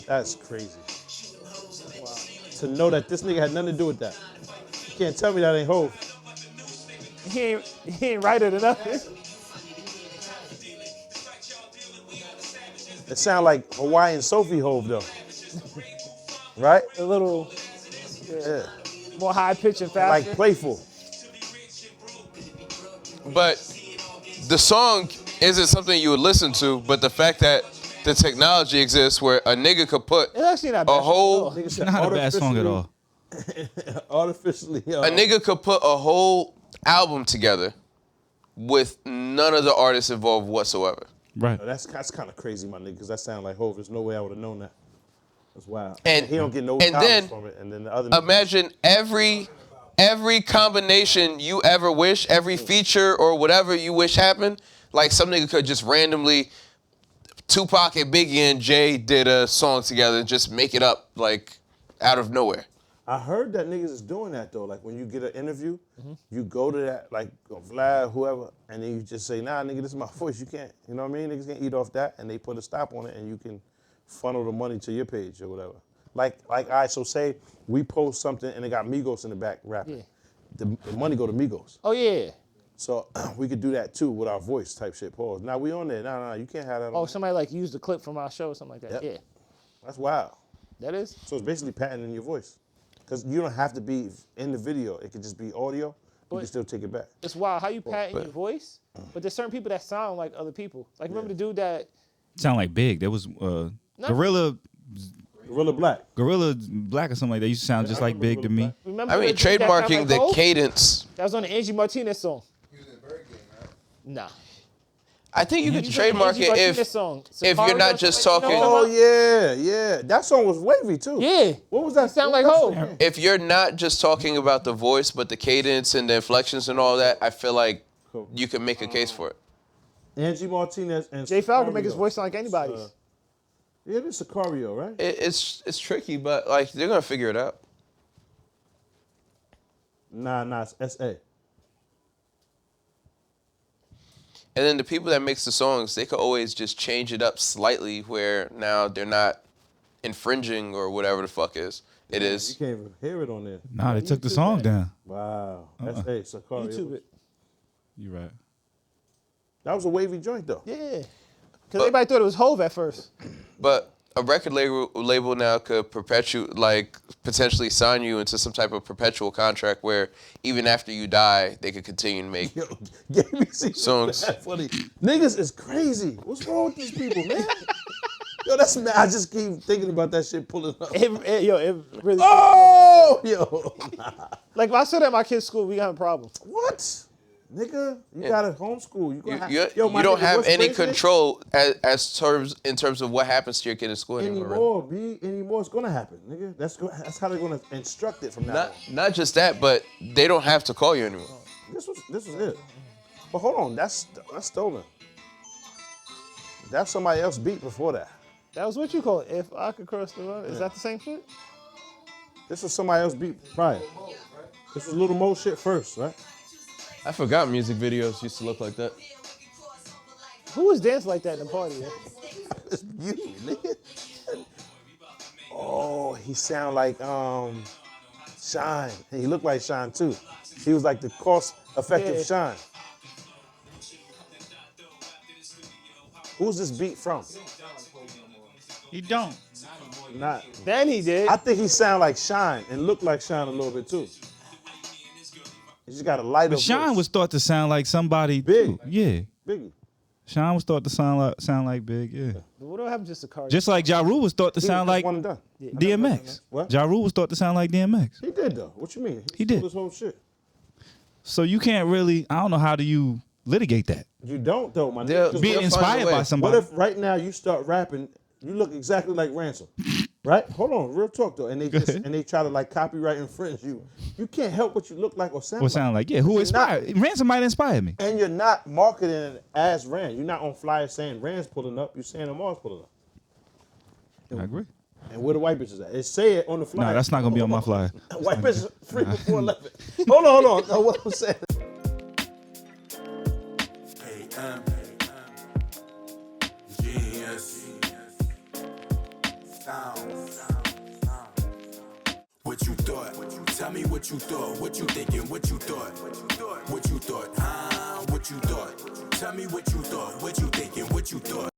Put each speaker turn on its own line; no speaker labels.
That's crazy. Wow. To know that this nigga had nothing to do with that. You can't tell me that ain't Hov.
He ain't write it enough.
It sound like Hawaiian Sophie Hov though. Right?
A little
Yeah.
more high pitch and
Like
faster.
playful.
But the song isn't something you would listen to, but the fact that the technology exists where a nigga could put
It's actually not bad.
a whole
Nigga
It's
said
not a bad song at all.
Artificially.
a nigga could put a whole album together with none of the artists involved whatsoever.
Right.
That's kind of crazy, my nigga, because that sound like Hov. There's no way I would have known that. That's wild.
And
he don't get no
and
dollars
then
from it. And then the other
imagine every combination you ever wish, every feature or whatever you wish happened, like some nigga could just randomly, Tupac and Biggie and Jay did a song together and just make it up like out of nowhere.
I heard that niggas is doing that though. Like when you get an interview, you go to that, like Vlad, whoever, and then you just say, nah, nigga, this is my voice. You can't, you know what I mean? Niggas can't eat off that, and they put a stop on it, and you can funnel the money to your page or whatever. Like, all right, so say we post something and it got Migos in the back rapping.
Yeah.
The money go to Migos.
Oh yeah.
So we could do that too with our voice type shit. Pause. Now we on there. Nah, you can't have that on.
Oh, somebody like used a clip from our show or something like that.
Yep.
Yeah.
That's wild.
That is.
So it's basically patenting your voice. Because you don't have to be in the video. It could just be audio. You
But-
can still take it back.
It's wild how you patent your voice, but there's certain people that sound like other people. Like remember the dude that
Sound like Big. There was Gorilla
Gorilla
Black or something like that. Used to sound just like Big to me.
remember
I
the
mean,
dude that sound
trademarking
like
the
Hov?
cadence.
That was on the Angie Martinez song.
He was in Bird Game, right?
Nah.
I think you could
He's on the
trademark
Angie
it
Martinez song.
if you're
Sicario
not
or
just
something, you know
talking.
what I'm
Oh
talking
yeah. That song was wavy too.
Yeah.
What was that?
He sound
what
like
was
Hov.
that song?
If you're not just talking about the voice, but the cadence and the inflections and all that, I feel like
Cool.
you can make a case for it.
Angie Martinez and
Jay Falcon make his
Sicario.
voice sound like anybody's.
Yeah, this is Sicario, right?
It's tricky, but like they're gonna figure it out.
Nah, it's S.A.
And then the people that makes the songs, they could always just change it up slightly where now they're not infringing or whatever the fuck is. It
You
is.
can't even hear it on there.
Nah, they took the song down.
Wow. S.A. Sicario.
YouTube it.
You're right.
That was a wavy joint though.
Yeah. Because everybody thought it was Hov at first.
But a record label now could potentially sign you into some type of perpetual contract where even after you die, they could continue to make
Yo, Gaby C
songs.
that funny. Niggas is crazy. What's wrong with these people, man? Yo, that's mad. I just keep thinking about that shit pulling up.
It really.
Oh, yo.
Like if I said that at my kid's school, we got a problem.
What? Nigga, you gotta homeschool.
You don't have any control in terms of what happens to your kid in school anymore.
Anymore, it's gonna happen, nigga. That's how they're gonna instruct it from now on.
Not just that, but they don't have to call you anymore.
This was it. But hold on, that's stolen. That's somebody else beat before that.
That was what you call it. If I could cross the road. Is that the same shit?
This was somebody else beat prior. This was Little Mo shit first, right?
I forgot music videos used to look like that.
Who was dancing like that in the party? Yeah?
It's you, nigga. Oh, he sound like Shine. And he looked like Shine too. He was like the cost-effective
Yeah.
Shine. Who's this beat from?
He don't.
Not.
Then he did.
I think he sound like Shine and looked like Shine a little bit too. He just got a lighter
But Sean
voice.
was thought to sound like somebody
Big.
too. Yeah.
Biggie.
Sean was thought to sound like Big, yeah.
What happened to Sicario?
Just like Ja Rule was thought to
He
sound
was
like
one and done.
DMX.
What?
Ja Rule was thought to sound like DMX.
He did though. What you mean?
He did.
stole This whole shit.
So you can't really, I don't know how do you litigate that.
You don't though, my
They'll-
nigga. 'Cause
Being
find a
inspired
way.
by
What
somebody.
if right now you start rapping, you look exactly like Ransom, right? Hold on, real talk though, and they try to like copyright infringe you. You can't help what you look like or sound
What
like.
sound like? Yeah, who
You're
inspired? Ransom might inspire me.
And you're not marketing it as Rand. You're not on flyers saying Rand's pulling up. You're saying Amar's pulling up.
I agree.
And where the white bitches at? It say it on the flyer.
No, that's not gonna be on my flyer.
White bitches free before 11. Hold on. No, what I'm saying.
AM, genius,
What you thought? Tell me what you thought. What you thinking? What you thought? What you thought? What you thought? Tell me what you thought. What you thinking? What you thought?